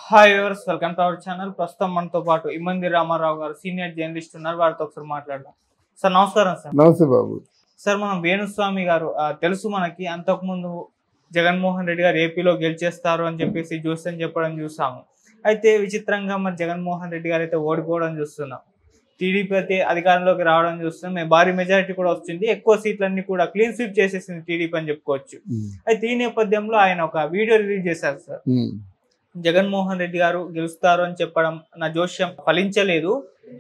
Hi viewers, welcome to our channel. ప్రస్తుతం మనతో పాటు ఇమ్మంది రామారావు గారు సీనియర్ జర్నలిస్ట్ ఉన్నారు. వారితో ఒకసారి మాట్లాడదాం. సార్ నమస్కారం. సార్ నమస్తే బాబు. సార్ మనం వేణుస్వామి గారు తెలుసు మనకి, అంతకుముందు జగన్మోహన్ రెడ్డి గారు ఏపీలో గెలిచేస్తారు అని చెప్పేసి జోస్యం చెప్పడం చూసాము. అయితే విచిత్రంగా మరి జగన్మోహన్ రెడ్డి గారు అయితే ఓడిపోవడం చూస్తున్నాం. టీడీపీ అయితే అధికారంలోకి రావడం చూస్తున్నాం. భారీ మెజారిటీ కూడా వస్తుంది. ఎక్కువ సీట్లన్నీ కూడా క్లీన్ స్వీప్ చేసేసింది టీడీపీ అని చెప్పుకోవచ్చు. అయితే ఈ నేపథ్యంలో ఆయన ఒక వీడియో రిలీజ్ చేశారు. సార్ జగన్మోహన్ రెడ్డి గారు గెలుస్తారు అని చెప్పడం నా జోష్యం ఫలించలేదు.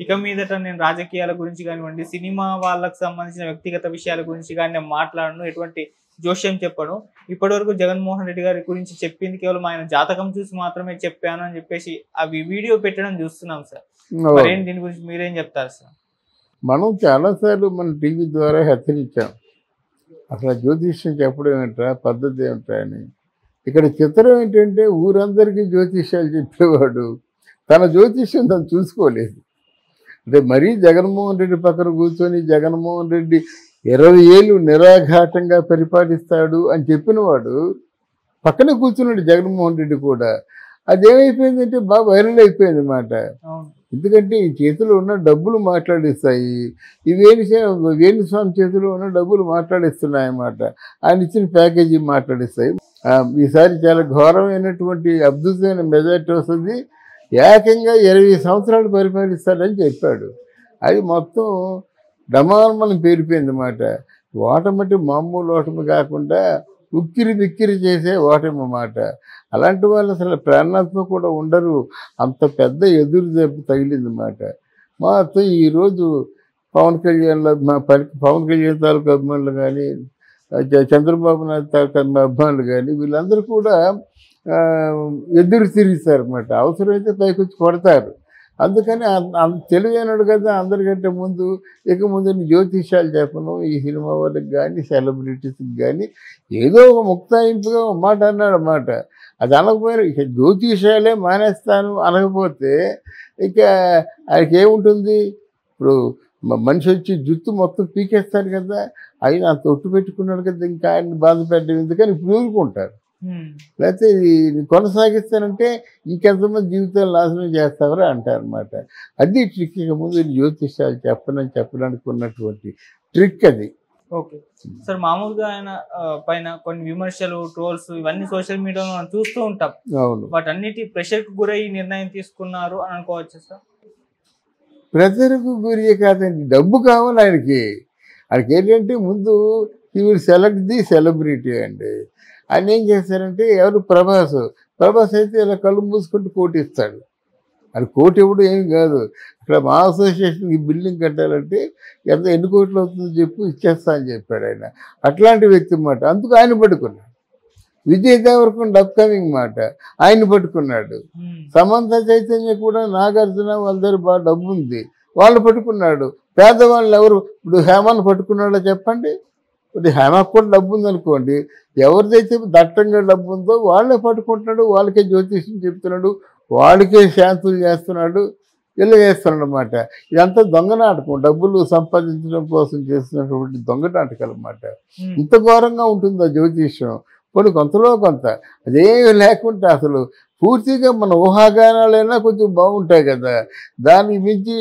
ఇక మీదట నేను రాజకీయాల గురించి కానివ్వండి, సినిమా వాళ్ళకు సంబంధించిన వ్యక్తిగత విషయాల గురించి కానీ నేను మాట్లాడను, ఎటువంటి జోష్యం చెప్పను. ఇప్పటి వరకు జగన్మోహన్ రెడ్డి గారి గురించి చెప్పింది కేవలం ఆయన జాతకం చూసి మాత్రమే చెప్పాను అని చెప్పేసి అవి వీడియో పెట్టడం చూస్తున్నాం. సార్ మరేం దీని గురించి మీరేం చెప్తారు సార్? మనం చాలాసార్లు మన టీవీ ద్వారా హెచ్చరించాం, అసలు జ్యోతిష్యం చెప్పడం ఏమిట్రా, పద్ధతి ఏమిట్రా అని. ఇక్కడ చిత్రం ఏంటంటే ఊరందరికీ జ్యోతిష్యాలు చెప్పేవాడు తన జ్యోతిష్యం తను చూసుకోలేదు. అంటే మరీ జగన్మోహన్ రెడ్డి పక్కన కూర్చొని జగన్మోహన్ రెడ్డి 20 ఏళ్ళు నిరాఘాటంగా పరిపాలిస్తాడు అని చెప్పినవాడు పక్కనే కూర్చున్నాడు జగన్మోహన్ రెడ్డి కూడా. అదేమైపోయిందంటే బాగా వైరల్ అయిపోయింది అన్నమాట. ఎందుకంటే ఈ చేతిలో ఉన్న డబ్బులు మాట్లాడిస్తాయి, ఈ వేణుస్వామి చేతిలో ఉన్న డబ్బులు మాట్లాడిస్తున్నాయి అన్నమాట. ఆయన ఇచ్చిన ప్యాకేజీ మాట్లాడిస్తాయి. ఈసారి చాలా ఘోరమైనటువంటి అద్భుతమైన మెజార్టీ వస్తుంది, ఏకంగా 20 సంవత్సరాలు పరిపాలిస్తాడని చెప్పాడు. అది మొత్తం డమాల్మని పేరిపోయింది అన్నమాట. ఓటమిటి మామూలు ఓటమి కాకుండా ఉక్కిరి బిక్కిరి చేసే ఓటమి అన్నమాట. అలాంటి వాళ్ళు అసలు ప్రేరణాత్మక కూడా ఉండరు, అంత పెద్ద ఎదురు దెబ్బ తగిలిందన్నమాట. మొత్తం ఈరోజు పవన్ కళ్యాణ్ తాలూకు అభిమానులు కానీ, చంద్రబాబు నాయుడు తాలూకు అభిమానులు కానీ వీళ్ళందరూ కూడా ఎదురు తిరుగుతారన్నమాట. అవసరమైతే పైకి వచ్చి కొడతారు. అందుకని తెలివైనడు కదా, అందరికంటే ముందు ఇక ముందు జ్యోతిష్యాలు చెప్పను ఈ సినిమా వాళ్ళకి కానీ సెలబ్రిటీస్కి కానీ, ఏదో ఒక ముక్తాయింపుగా ఒక మాట అన్నాడు అన్నమాట. అది అనకపోయినా ఇక జ్యోతిష్యాలే మానేస్తాను అనకపోతే ఇక ఆయనకి ఏముంటుంది? ఇప్పుడు మనిషి వచ్చి జుత్తు మొత్తం పీకేస్తాడు కదా, ఆయన అంత ఒట్టు పెట్టుకున్నాడు కదా, ఇంకా ఆయన్ని బాధ పెట్టడం ఎందుకని ఇప్పుడు ఊరుకుంటారు. లేకపోతే ఇది కొనసాగిస్తానంటే ఇంకెంతమంది జీవితాలు నాశనం చేస్తావరా అంటారనమాట. అది ట్రిక్. ఇక ముందు జ్యోతిష్యాలు చెప్పడానికి ఉన్నటువంటి ట్రిక్ అది. ఓకే సార్, మామూలుగా ఆయన పైన కొన్ని విమర్శలు, ట్రోల్స్ ఇవన్నీ సోషల్ మీడియాలో మనం చూస్తూ ఉంటాం. అవును, వాటన్నిటి ప్రెషర్కు గురై నిర్ణయం తీసుకున్నారు అని అనుకోవచ్చు సార్? ప్రెషర్కు గురి కాదండి, డబ్బు కావాలి ఆయనకి. ఆయనకి ఏంటంటే ముందు ఈ విల్ సెలెక్ట్ ది సెలబ్రిటీ అండి. ఆయన ఏం చేస్తారంటే ఎవరు ప్రభాస్ అయితే ఇలా కళ్ళు మూసుకుంటూ కోటి ఇస్తాడు. అది కోటి ఇవ్వడం ఏం కాదు. ఇక్కడ మా అసోసియేషన్కి బిల్డింగ్ కట్టాలంటే ఎన్ని కోట్లు అవుతుందో చెప్పు, ఇచ్చేస్తా అని చెప్పాడు ఆయన. అట్లాంటి వ్యక్తి మాట. అందుకు ఆయన పట్టుకున్నాడు. విజయ్ దేవరకొండ అప్కమింగ్ మాట, ఆయన పట్టుకున్నాడు. సమంత చైతన్య కూడా, నాగార్జున వాళ్ళ దగ్గర బాగా డబ్బు ఉంది, వాళ్ళు పట్టుకున్నాడు. పేదవాళ్ళు ఎవరు? ఇప్పుడు హేమను పట్టుకున్నాడో చెప్పండి. ఇప్పుడు హేమకు కూడా డబ్బు ఉందనుకోండి, ఎవరిదైతే దట్టంగా డబ్బు ఉందో వాళ్ళే పట్టుకుంటున్నాడు, వాళ్ళకే జ్యోతిష్యం చెప్తున్నాడు, వాళ్ళకే శాంతులు చేస్తున్నాడు, ఇలా చేస్తున్నాడు అన్నమాట. ఇదంతా దొంగ నాటకం, డబ్బులు సంపాదించడం కోసం చేస్తున్నటువంటి దొంగ నాటకాలు అన్నమాట. ఇంత ఘోరంగా ఉంటుందో జ్యోతిష్యం. కొంతలో కొంత అదేమి లేకుండా అసలు పూర్తిగా మన ఊహాగానాలైనా కొంచెం బాగుంటాయి కదా, దానికి మించి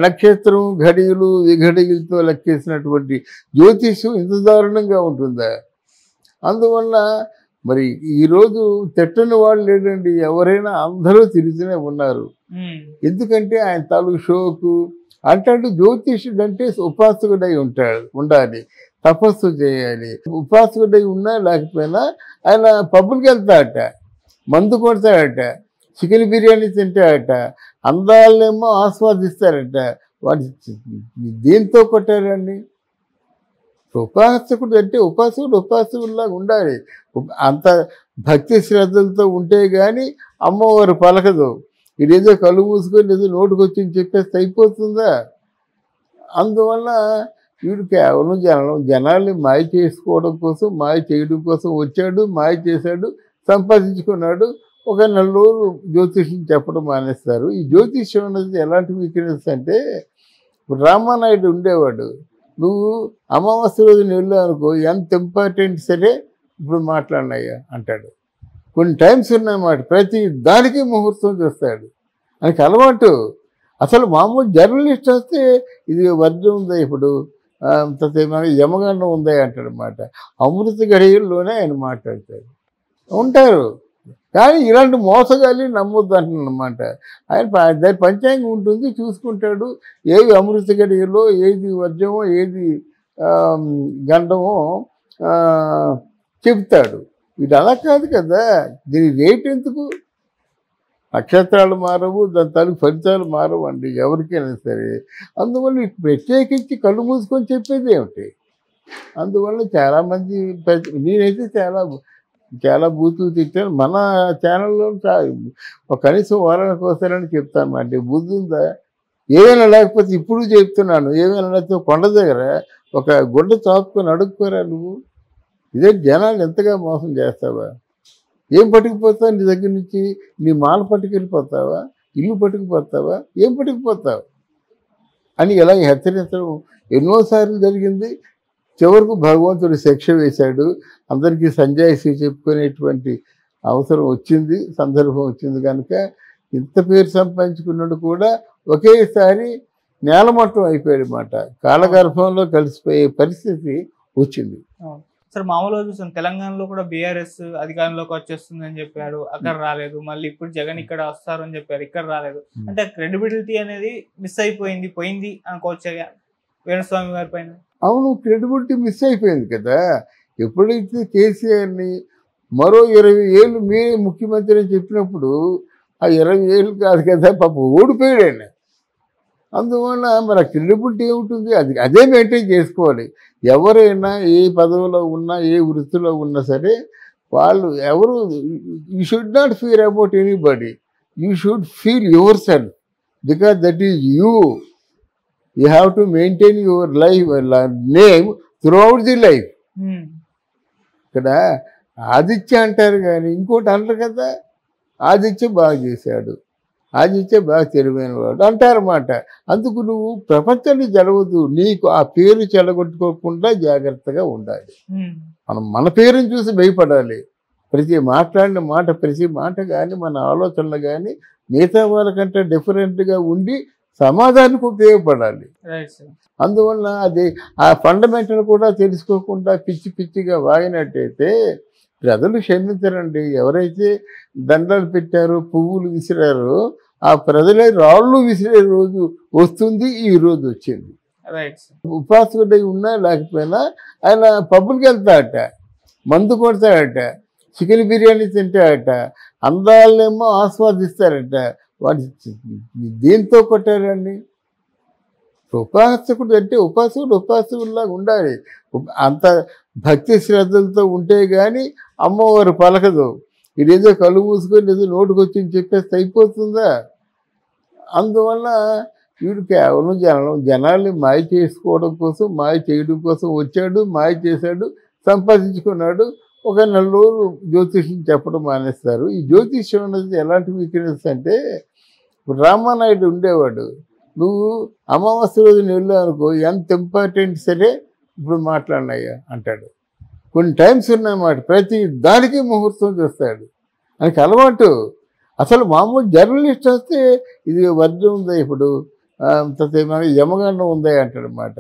నక్షత్రం ఘడియలు విఘడియలతో లెక్కేసినటువంటి జ్యోతిష్యం ఇంత దారుణంగా ఉంటుందా? అందువల్ల మరి ఈరోజు తిట్టని వాళ్ళు లేదండి, ఎవరైనా అందరూ తిరుగుతూనే ఉన్నారు. ఎందుకంటే ఆయన తాలూకు షోకు అంటాడు జ్యోతిష్యుడు అంటే ఉపాసకుడై ఉండాలి, తపస్సు చేయాలి. ఉపాసకుడై ఉన్నా లేకపోయినా ఆయన పబ్బులకి వెళ్తాడట, మందు కొడతాడట, చికెన్ బిర్యానీ తింటాడట, అందాలనేమో ఆస్వాదిస్తారట. వాడు దేంతో కొట్టారండి? ఉపాసకుడు అంటే ఉపాసకుడిలాగా ఉండాలి. అంత భక్తి శ్రద్ధలతో ఉంటే కానీ అమ్మవారు పలకదు. ఇదేదో కళ్ళు మూసుకొని ఏదో నోటుకొచ్చి చెప్పేస్తే అయిపోతుందా? అందువల్ల వీడు కేవలం జనాల్ని మాయ చేసుకోవడం కోసం, మాయ చేయడం కోసం వచ్చాడు, మాయ చేశాడు, సంపాదించుకున్నాడు. ఒక 4 రోజులు జ్యోతిష్యం చెప్పడం మానేస్తారు. ఈ జ్యోతిష్యం అనేది ఎలాంటి వీక్నెస్ అంటే, రామానాయుడు ఉండేవాడు, నువ్వు అమావాస్య రోజున వెళ్ళావు అనుకో, ఎంత ఇంపార్టెంట్ సరే ఇప్పుడు మాట్లాడినాయ్యా అంటాడు. కొన్ని టైమ్స్ ఉన్నాయన్నమాట, ప్రతి దానికి ముహూర్తం చూస్తాడు. ఆయనకి అలవాటు. అసలు మామూలు జర్నలిస్ట్ వస్తే ఇది వర్జం ఉందా ఇప్పుడు, యమగండం ఉందా అంటాడనమాట. అమృత గడియల్లోనే ఆయన మాట్లాడతాడు. ఉంటారు, కానీ ఇలాంటి మోసగాలి నమ్మొద్దు అంటున్నమాట. ఆయన దాని పంచాంగం ఉంటుంది, చూసుకుంటాడు. ఏది అమృత గడియలో ఏది వర్జమో ఏది గండమో చెప్తాడు. ఇది అలా కాదు కదా, దీని రేట్ ఎందుకు? నక్షత్రాలు మారవు, దాని తాలూకు ఫలితాలు మారవు అండి ఎవరికైనా సరే. అందువల్ల ప్రత్యేకించి కళ్ళు మూసుకొని చెప్పేది ఏమిటి? అందువల్ల చాలామంది నేనైతే చాలా బూతులు తిట్టాను. మన ఛానల్లో కనీసం వారానికి వస్తారని చెప్తాను అండి. బుద్ధి ఉందా? ఏమైనా లేకపోతే ఇప్పుడు చెప్తున్నాను, ఏమైనా లేకపోతే కొండ దగ్గర ఒక గుడ్డ చాపుకొని అడుక్కోరా నువ్వు? ఇదే జనాలు ఎంతగా మోసం చేస్తావా? ఏం పట్టుకుపోతావు నీ దగ్గర నుంచి? నీ మాల పట్టుకెళ్ళిపోతావా? ఇల్లు పట్టుకుపోతావా? ఏం పట్టుకుపోతావు అని ఇలా హెచ్చరించడం ఎన్నోసార్లు జరిగింది. చివరకు భగవంతుడు శిక్ష వేశాడు. అందరికీ సంజాయిషి చెప్పుకునేటువంటి అవసరం వచ్చింది, సందర్భం వచ్చింది. కనుక ఇంత పేరు సంపాదించుకున్నాడు కూడా ఒకేసారి నేలమట్టం అయిపోయాడు అన్నమాట. కాలగర్భంలో కలిసిపోయే పరిస్థితి వచ్చింది. సార్ మామూలుగా చూసాం తెలంగాణలో కూడా బీఆర్ఎస్ అధికారంలోకి వచ్చేస్తుందని చెప్పాడు, అక్కడ రాలేదు. మళ్ళీ ఇప్పుడు జగన్ ఇక్కడ వస్తారు అని చెప్పారు, ఇక్కడ రాలేదు. అంటే క్రెడిబిలిటీ అనేది మిస్ పోయింది అనుకోవచ్చు వేణుస్వామి గారి పైన. అవును, క్రెడిబిలిటీ మిస్ అయిపోయింది కదా. ఎప్పుడైతే కేసీఆర్ని మరో 20 ఏళ్ళు మీరే ముఖ్యమంత్రి అని చెప్పినప్పుడు ఆ 20 ఏళ్ళు కాదు కదా, పాపం ఓడిపోయాడు ఆయన. అందువల్ల మరి క్రెడిబిలిటీ ఏముంటుంది? అదే మెయింటైన్ చేసుకోవాలి. ఎవరైనా ఏ పదవిలో ఉన్నా, ఏ వృత్తిలో ఉన్నా సరే, వాళ్ళు ఎవరు you should not feel about anybody. You should feel your self, because that is you. You have to maintain your life name through out the life. ఇక్కడ ఆదిత్య అంటారు కానీ ఇంకోటి అంటారు కదా, ఆదిత్య బాగా చేశాడు, ఆదిత్య బాగా తెలివైన వాడు అంటారన్నమాట. అందుకు నువ్వు ప్రపంచాన్ని జరగవద్దు, నీకు ఆ పేరు చెడగొట్టుకోకుండా జాగ్రత్తగా ఉండాలి. మన పేరుని చూసి భయపడాలి. మాట్లాడిన మాట, ప్రతి మాట కానీ మన ఆలోచనలు కానీ మిగతా వాళ్ళకంటే డిఫరెంట్గా ఉండి సమాజానికి ఉపయోగపడాలి. అందువల్ల అది ఆ ఫండమెంటల్ కూడా తెలుసుకోకుండా పిచ్చి పిచ్చిగా వాగినట్టయితే ప్రజలు క్షమించరండి. ఎవరైతే దండలు పెట్టారో, పువ్వులు విసిరారో, ఆ ప్రజలే రాళ్ళు విసిరే రోజు వస్తుంది. ఈ రోజు వచ్చింది. ఉపాసకుడై ఉన్నా లేకపోయినా ఆయన పబ్బులకి వెళ్తాడట, మందు కొడతాడట, చికెన్ బిర్యానీ తింటాడట, అందాలనేమో ఆస్వాదిస్తారట. వాడి దేంతో కొట్టారండి? ఉపాసకుడు అంటే ఉపాసకుడిలాగా ఉండాలి. అంత భక్తి శ్రద్ధలతో ఉంటే కానీ అమ్మవారు పలకదు. ఇదేదో కళ్ళు మూసుకొని ఏదో నోటుకు వచ్చి చెప్పేస్తే అయిపోతుందా? అందువల్ల వీడు కేవలం జనాల్ని మాయ చేసుకోవడం కోసం, మాయ చేయడం కోసం వచ్చాడు, మాయ చేశాడు, సంపాదించుకున్నాడు. ఒక 4 రోజులు జ్యోతిష్యం చెప్పడం మానేస్తారు. ఈ జ్యోతిష్యం అనేది ఎలాంటి వీక్నెస్ అంటే, రామానాయుడు ఉండేవాడు. నువ్వు అమావాస్య రోజున వెళ్ళావు అనుకో, ఎంత ఇంపార్టెంట్ సరే ఇప్పుడు మాట్లాడినాయ్యా అంటాడు. కొన్ని టైమ్స్ ఉన్నాయన్నమాట, ప్రతి దానికి ముహూర్తం చూస్తాడు. ఆయనకి అలవాటు. అసలు మామూలు జర్నలిస్ట్ వస్తే ఇది వర్జం ఉందా ఇప్పుడు, యమగండం ఉందా అంటాడనమాట.